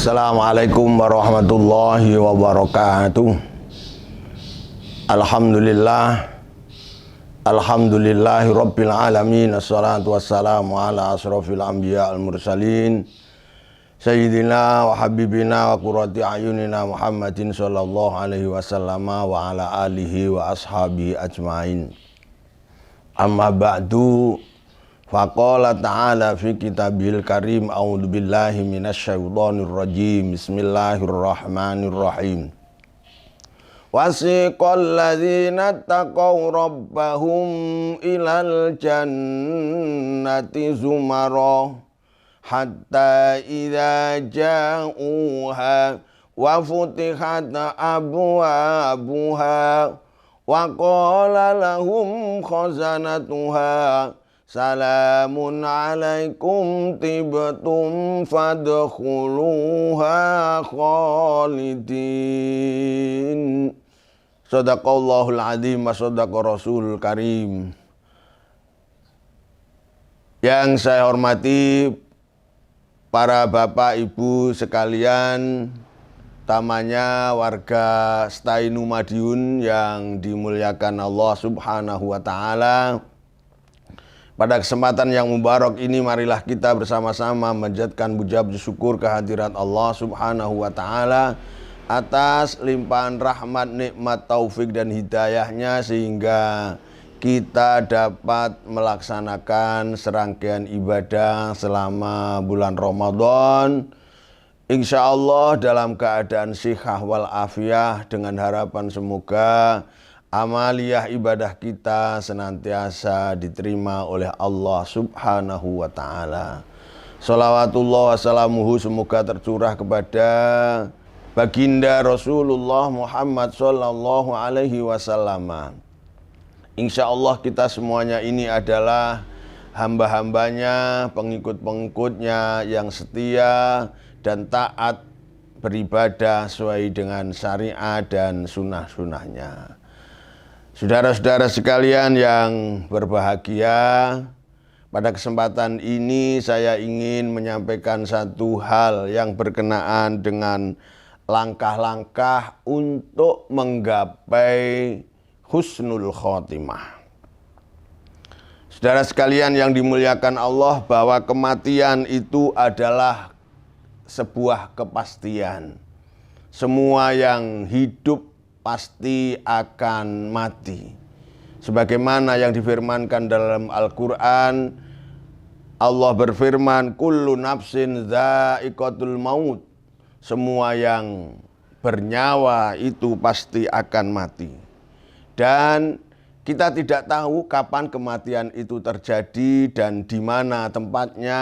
Assalamualaikum warahmatullahi wabarakatuh. Alhamdulillahi rabbil alamin. Assalatu wassalamu ala asrafil anbiya al mursalin Sayyidina wa habibina wa qurrati ayunina Muhammadin sallallahu alaihi wasallam wa ala alihi wa ashabihi ajmain. Amma ba'du. Faqala ta'ala fi kitabil karim, a'udzu billahi minasyaitonir rajim. Bismillahirrahmanirrahim. Wasiqal ladzina taqaw rabbahum ilal jannati zumara hatta idza ja'uha wa futihat abwabuha wa qala lahum khazanatuha salamun alaikum tibtum fadkhuluha khalidin. Sadaqallahul adzim wa sadaqa rasulul karim. Yang saya hormati para bapak ibu sekalian, utamanya warga Stainu Madiun yang dimuliakan Allah subhanahu wa ta'ala. Pada kesempatan yang mubarak ini, marilah kita bersama-sama menjadikan puja syukur kehadirat Allah subhanahu wa ta'ala atas limpahan rahmat, nikmat, taufik dan hidayahnya, sehingga kita dapat melaksanakan serangkaian ibadah selama bulan Ramadan, insya Allah dalam keadaan sihah wal afiyah, dengan harapan semoga amaliyah ibadah kita senantiasa diterima oleh Allah subhanahu wa ta'ala. Salawatullah wassalamuhu semoga tercurah kepada baginda Rasulullah Muhammad sallallahu alaihi wasallam. Insya Allah kita semuanya ini adalah hamba-hambanya, pengikut-pengikutnya yang setia dan taat beribadah sesuai dengan syariat dan sunnah-sunnahnya. Saudara-saudara sekalian yang berbahagia, pada kesempatan ini saya ingin menyampaikan satu hal yang berkenaan dengan langkah-langkah untuk menggapai husnul khotimah. Saudara sekalian yang dimuliakan Allah, bahwa kematian itu adalah sebuah kepastian. Semua yang hidup pasti akan mati. Sebagaimana yang difirmankan dalam Al-Quran, Allah berfirman, kullu nafsin dha'iqatul maut. Semua yang bernyawa itu pasti akan mati. Dan kita tidak tahu kapan kematian itu terjadi dan di mana tempatnya.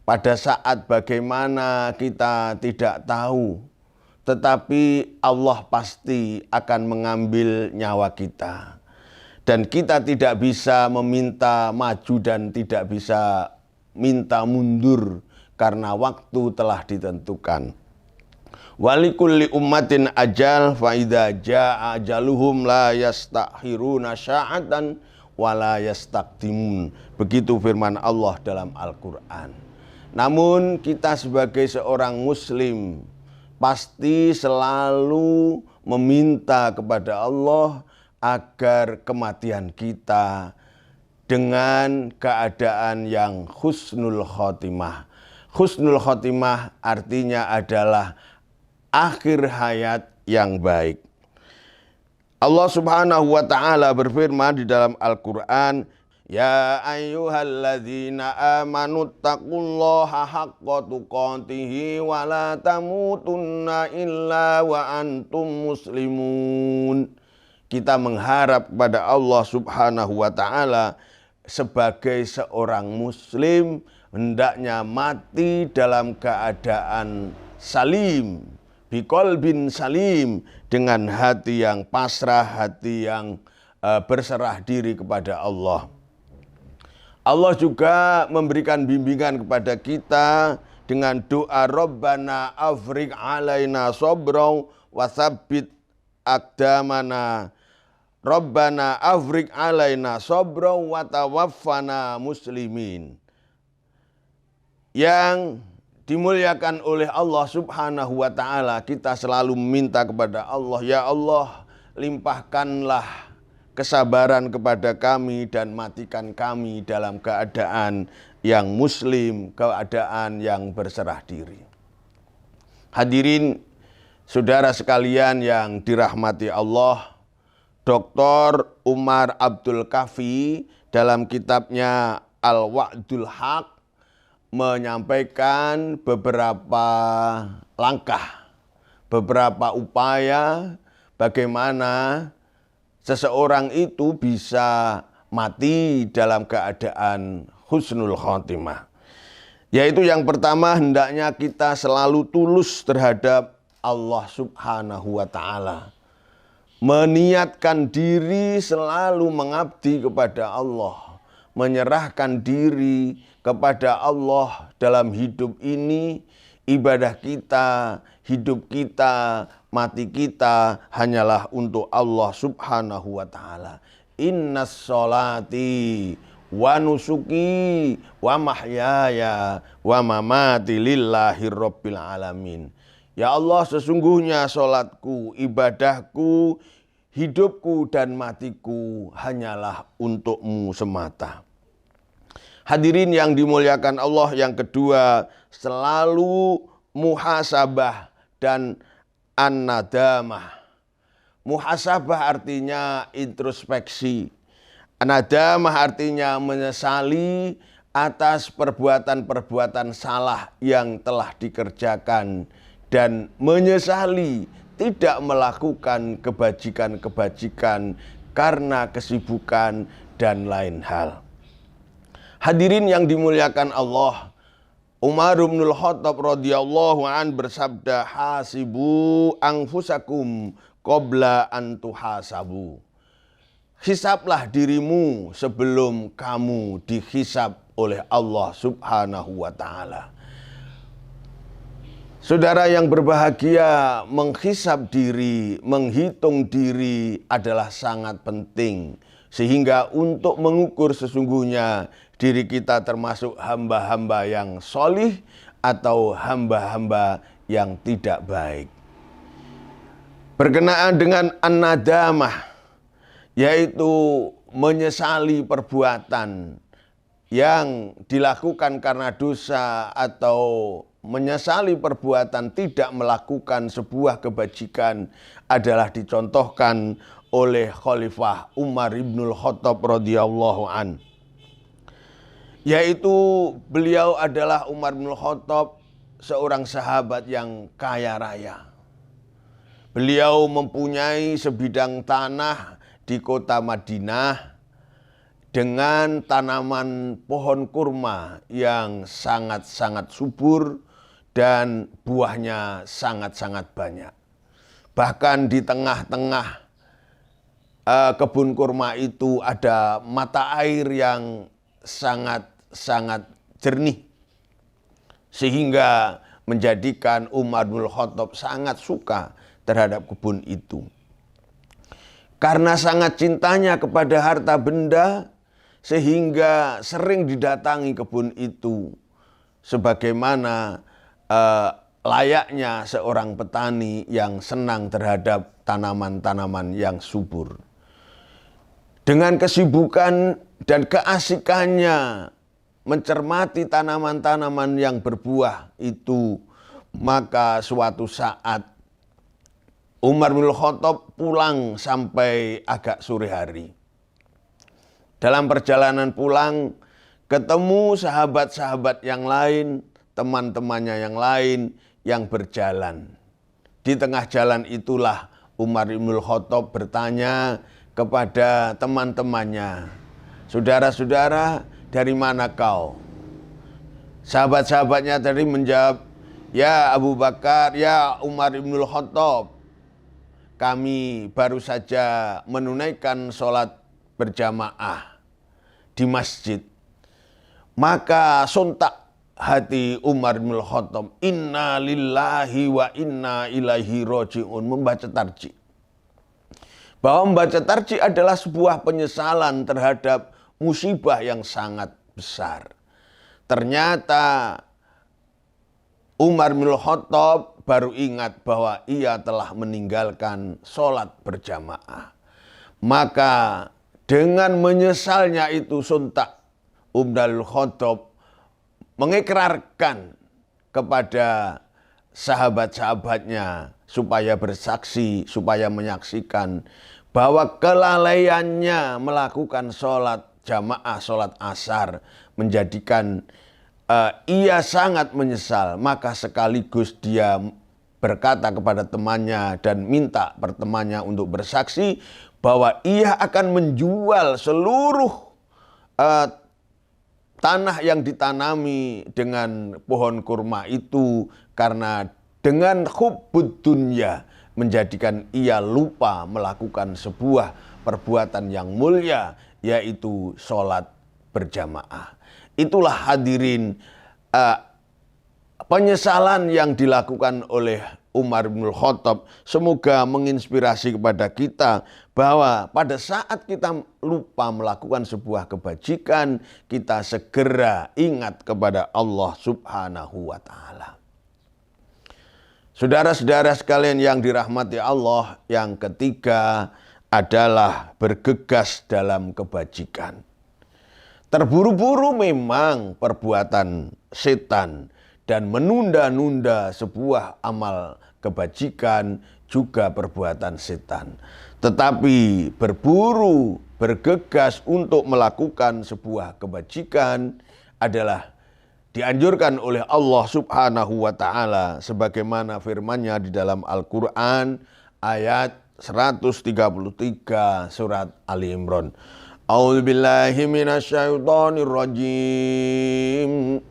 Pada saat bagaimana kita tidak tahu. Tetapi Allah pasti akan mengambil nyawa kita. Dan kita tidak bisa meminta maju dan tidak bisa minta mundur, karena waktu telah ditentukan. Walikulli ummatin ajal fa idza jaa ajaluhum la yastakhiruna sya'atan wa la yastaqdimun. Begitu firman Allah dalam Al-Qur'an. Namun kita sebagai seorang muslim pasti selalu meminta kepada Allah agar kematian kita dengan keadaan yang husnul khotimah. Husnul khotimah artinya adalah akhir hayat yang baik. Allah subhanahu wa ta'ala berfirman di dalam Al-Quran, Ya ayyuhalladzina amanu taqullaha haqqa tuqatih wa la tamutunna illa wa antum muslimun. Kita mengharap kepada Allah Subhanahu wa taala sebagai seorang muslim hendaknya mati dalam keadaan salim, biqalbin salim, dengan hati yang pasrah, hati yang berserah diri kepada Allah. Allah juga memberikan bimbingan kepada kita dengan doa Rabbana afriq alaina sabrau wa tsabbit aqdamana. Rabbana afriq alaina sabrau wa tawaffana muslimin. Yang dimuliakan oleh Allah Subhanahu wa taala, kita selalu meminta kepada Allah, ya Allah, limpahkanlah kesabaran kepada kami dan matikan kami dalam keadaan yang muslim, keadaan yang berserah diri. Hadirin saudara sekalian yang dirahmati Allah, Dr. Umar Abdul Kafi dalam kitabnya Al-Wa'dul Haq menyampaikan beberapa langkah, beberapa upaya bagaimana seseorang itu bisa mati dalam keadaan husnul khotimah. Yaitu yang pertama, hendaknya kita selalu tulus terhadap Allah Subhanahu wa ta'ala. Meniatkan diri selalu mengabdi kepada Allah. Menyerahkan diri kepada Allah dalam hidup ini. Ibadah kita, hidup kita, mati kita hanyalah untuk Allah Subhanahu wa ta'ala. Innas sholati wa nusuki wa mahyaya wa mamati lillahi rabbil alamin. Ya Allah, sesungguhnya sholatku, ibadahku, hidupku dan matiku hanyalah untuk-Mu semata. Hadirin yang dimuliakan Allah, yang kedua, selalu muhasabah dan an-nadamah. Muhasabah artinya introspeksi. An-nadamah artinya menyesali atas perbuatan-perbuatan salah yang telah dikerjakan dan menyesali tidak melakukan kebajikan-kebajikan karena kesibukan dan lain hal. Hadirin yang dimuliakan Allah, Umar bin Khattab radhiyallahu an bersabda, hasibu anfusakum qabla an tuhasabu. Hisablah dirimu sebelum kamu dihisab oleh Allah Subhanahu wa ta'ala. Saudara yang berbahagia, menghisab diri, menghitung diri adalah sangat penting. Sehingga untuk mengukur sesungguhnya diri kita termasuk hamba-hamba yang solih atau hamba-hamba yang tidak baik. Berkenaan dengan an-nadamah, yaitu menyesali perbuatan yang dilakukan karena dosa atau menyesali perbuatan tidak melakukan sebuah kebajikan, adalah dicontohkan oleh Khalifah Umar bin Khattab radhiyallahu an. Yaitu beliau adalah Umar bin Khattab, seorang sahabat yang kaya raya. Beliau mempunyai sebidang tanah di kota Madinah dengan tanaman pohon kurma yang sangat-sangat subur dan buahnya sangat-sangat banyak. Bahkan di tengah-tengah kebun kurma itu ada mata air yang sangat-sangat jernih, sehingga menjadikan Umar bin Khattab sangat suka terhadap kebun itu. Karena sangat cintanya kepada harta benda, sehingga sering didatangi kebun itu sebagaimana layaknya seorang petani yang senang terhadap tanaman-tanaman yang subur. Dengan kesibukan dan keasikannya mencermati tanaman-tanaman yang berbuah itu, maka suatu saat Umar bin Khattab pulang sampai agak sore hari. dalam perjalanan pulang ketemu sahabat-sahabat yang lain, teman-temannya yang lain yang berjalan. Di tengah jalan itulah Umar Ibnul Khattab bertanya kepada teman-temannya, "Saudara-saudara, dari mana kau?" Sahabat-sahabatnya tadi menjawab, "Ya Abu Bakar, ya Umar Ibnul Khattab, kami baru saja menunaikan sholat berjamaah di masjid." Maka sontak hati Umar bin Khattab, "Inna lillahi wa inna ilaihi roji'un," membaca tarji. Bahwa membaca tarji adalah sebuah penyesalan terhadap musibah yang sangat besar. Ternyata Umar bin Khattab baru ingat bahwa ia telah meninggalkan sholat berjamaah. Maka dengan menyesalnya itu sontak Umar bin Khattab mengikrarkan kepada sahabat-sahabatnya supaya bersaksi, supaya menyaksikan bahwa kelalaiannya melakukan sholat jamaah, sholat asar menjadikan ia sangat menyesal. Maka sekaligus dia berkata kepada temannya dan minta temannya untuk bersaksi bahwa ia akan menjual seluruh tanah yang ditanami dengan pohon kurma itu, karena dengan hubbud dunya menjadikan ia lupa melakukan sebuah perbuatan yang mulia, yaitu sholat berjamaah. Itulah hadirin penyesalan yang dilakukan oleh Umar bin Khattab. Semoga menginspirasi kepada kita bahwa pada saat kita lupa melakukan sebuah kebajikan, kita segera ingat kepada Allah Subhanahu wa Ta'ala. Saudara-saudara sekalian yang dirahmati Allah, yang ketiga adalah bergegas dalam kebajikan. Terburu-buru memang perbuatan setan, dan menunda-nunda sebuah amal kebajikan juga perbuatan setan. Tetapi berburu, bergegas untuk melakukan sebuah kebajikan adalah dianjurkan oleh Allah Subhanahu wa Ta'ala, sebagaimana firman-Nya di dalam Al-Quran ayat 133 surat Ali Imran. A'udzubillahi minasyaitonirrajim.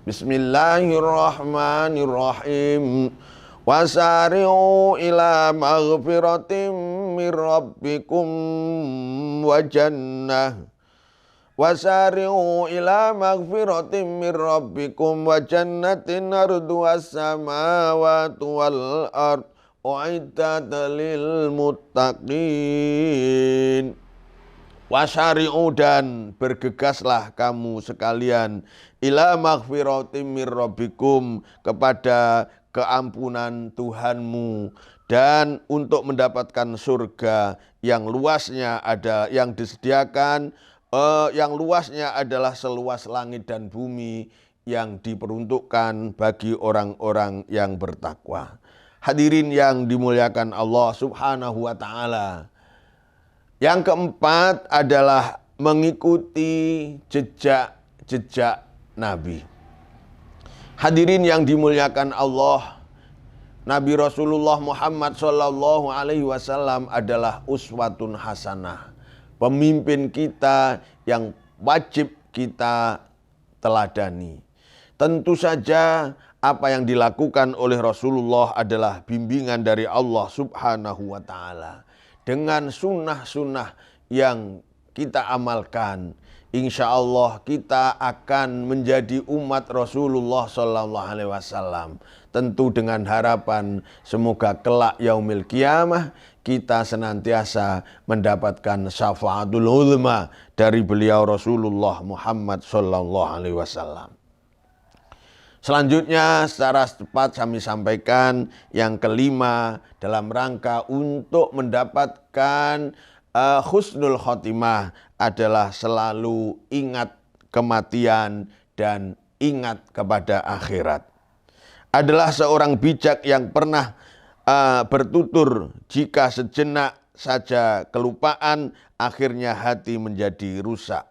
Bismillahirrahmanirrahim. Wasari'u ila maghfiratim mir rabbikum wa jannah. Wasari'u ila maghfiratim mir rabbikum wa jannatin arduhas samawati wal ard u'iddat lil muttaqin. Wasari'u, dan bergegaslah kamu sekalian, ila maghfiratim mir rabbikum, kepada keampunan Tuhanmu, dan untuk mendapatkan surga yang luasnya ada, yang disediakan, yang luasnya adalah seluas langit dan bumi, yang diperuntukkan bagi orang-orang yang bertakwa. Hadirin yang dimuliakan Allah Subhanahu wa Ta'ala. Yang keempat adalah mengikuti jejak-jejak Nabi. Hadirin yang dimuliakan Allah, Nabi Rasulullah Muhammad Sallallahu Alaihi Wasallam adalah uswatun hasanah, pemimpin kita yang wajib kita teladani. Tentu saja apa yang dilakukan oleh Rasulullah adalah bimbingan dari Allah Subhanahu wa Ta'ala. Dengan sunnah-sunnah yang kita amalkan, insya Allah kita akan menjadi umat Rasulullah Sallallahu Alaihi Wasallam. Tentu dengan harapan semoga kelak yaumil qiyamah kita senantiasa mendapatkan syafaatul uzma dari beliau Rasulullah Muhammad Sallallahu Alaihi Wasallam. Selanjutnya secara cepat kami sampaikan yang kelima, dalam rangka untuk mendapatkan husnul khotimah adalah selalu ingat kematian dan ingat kepada akhirat. Adalah seorang bijak yang pernah bertutur, jika sejenak saja kelupaan, akhirnya hati menjadi rusak.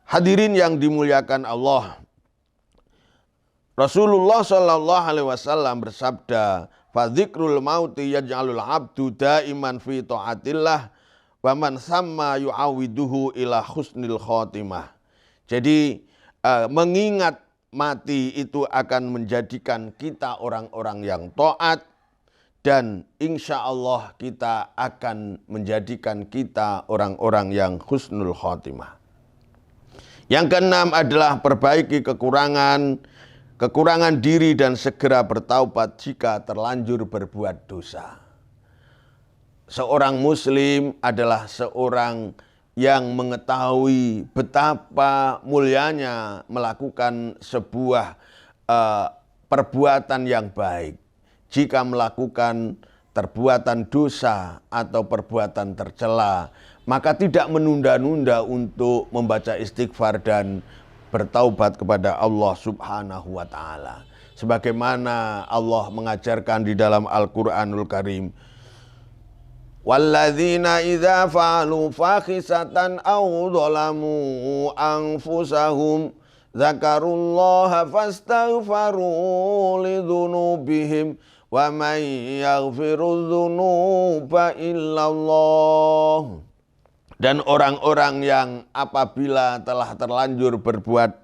Hadirin yang dimuliakan Allah, Rasulullah Shallallahu Alaihi Wasallam bersabda, "Fadzikrul mauti yaj'alul abdu daiman fi taatillah, wa man samma yu'awiduhu ila husnil khotimah." Jadi mengingat mati itu akan menjadikan kita orang-orang yang taat, dan insya Allah kita akan menjadikan kita orang-orang yang husnul khotimah. Yang keenam adalah perbaiki kekurangan diri dan segera bertaubat jika terlanjur berbuat dosa. Seorang muslim adalah seorang yang mengetahui betapa mulianya melakukan sebuah perbuatan yang baik. Jika melakukan perbuatan dosa atau perbuatan tercela, maka tidak menunda-nunda untuk membaca istighfar dan bertaubat kepada Allah Subhanahu wa Ta'ala. Sebagaimana Allah mengajarkan di dalam Al-Quranul Karim, "Walladzina idza fa'alu fakhisatan aw dhalamu anfusahum dzakarullaha fastaghfaru lidzunubihim wa man yaghfiru dzunuba illallah." Dan orang-orang yang apabila telah terlanjur berbuat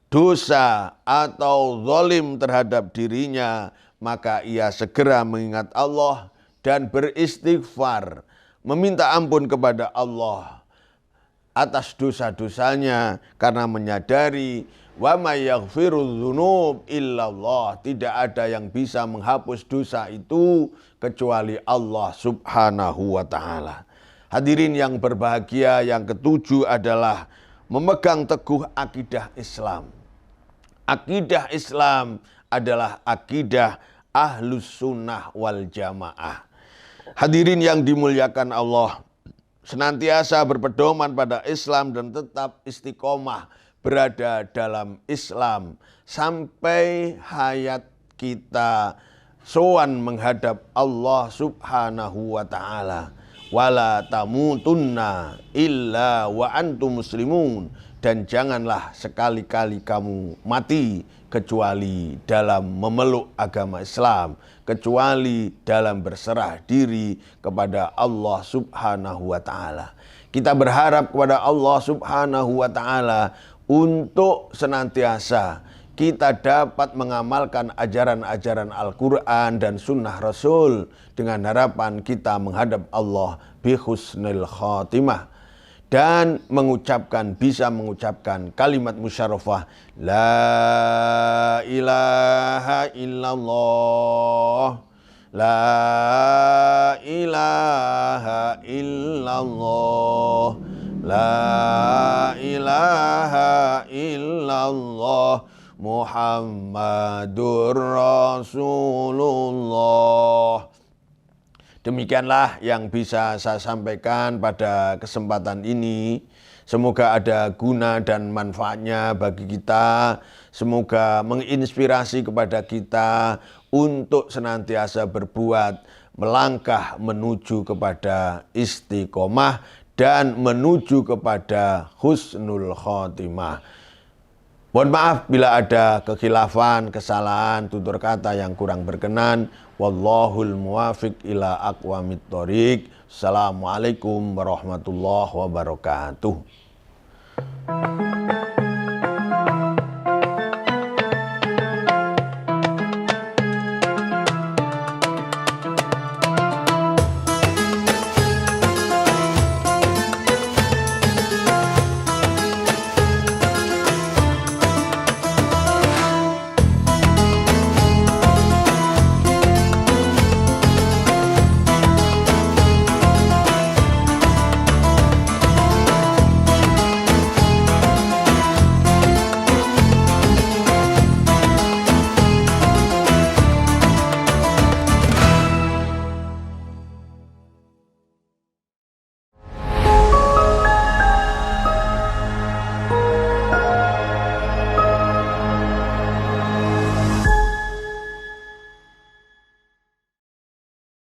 dosa atau zalim terhadap dirinya, maka ia segera mengingat Allah dan beristighfar, meminta ampun kepada Allah atas dosa-dosanya, karena menyadari wa may yaghfiru dzunub illallah, tidak ada yang bisa menghapus dosa itu kecuali Allah Subhanahu wa Ta'ala. Hadirin yang berbahagia, yang ketujuh adalah memegang teguh akidah Islam. Akidah Islam adalah akidah Ahlus Sunnah wal Jamaah. Hadirin yang dimuliakan Allah, senantiasa berpedoman pada Islam dan tetap istiqomah berada dalam Islam sampai hayat kita sowan menghadap Allah Subhanahu wa Ta'ala. Wala tamutunna illa wa antum muslimun, dan janganlah sekali-kali kamu mati kecuali dalam memeluk agama Islam, kecuali dalam berserah diri kepada Allah Subhanahu wa Ta'ala. Kita berharap kepada Allah Subhanahu wa Ta'ala untuk senantiasa kita dapat mengamalkan ajaran-ajaran Al-Quran dan Sunnah Rasul dengan harapan kita menghadap Allah bi husnil khotimah dan bisa mengucapkan kalimat musyarrafah la ilaha illallah, la ilaha illallah, la ilaha illallah, Muhammadur Rasulullah. Demikianlah yang bisa saya sampaikan pada kesempatan ini. Semoga ada guna dan manfaatnya bagi kita. Semoga menginspirasi kepada kita untuk senantiasa berbuat, melangkah menuju kepada istiqomah dan menuju kepada husnul khotimah. Mohon maaf bila ada kekhilafan, kesalahan, tutur kata yang kurang berkenan. Wallahul muwafiq ila aqwamit thoriq. Assalamualaikum warahmatullahi wabarakatuh.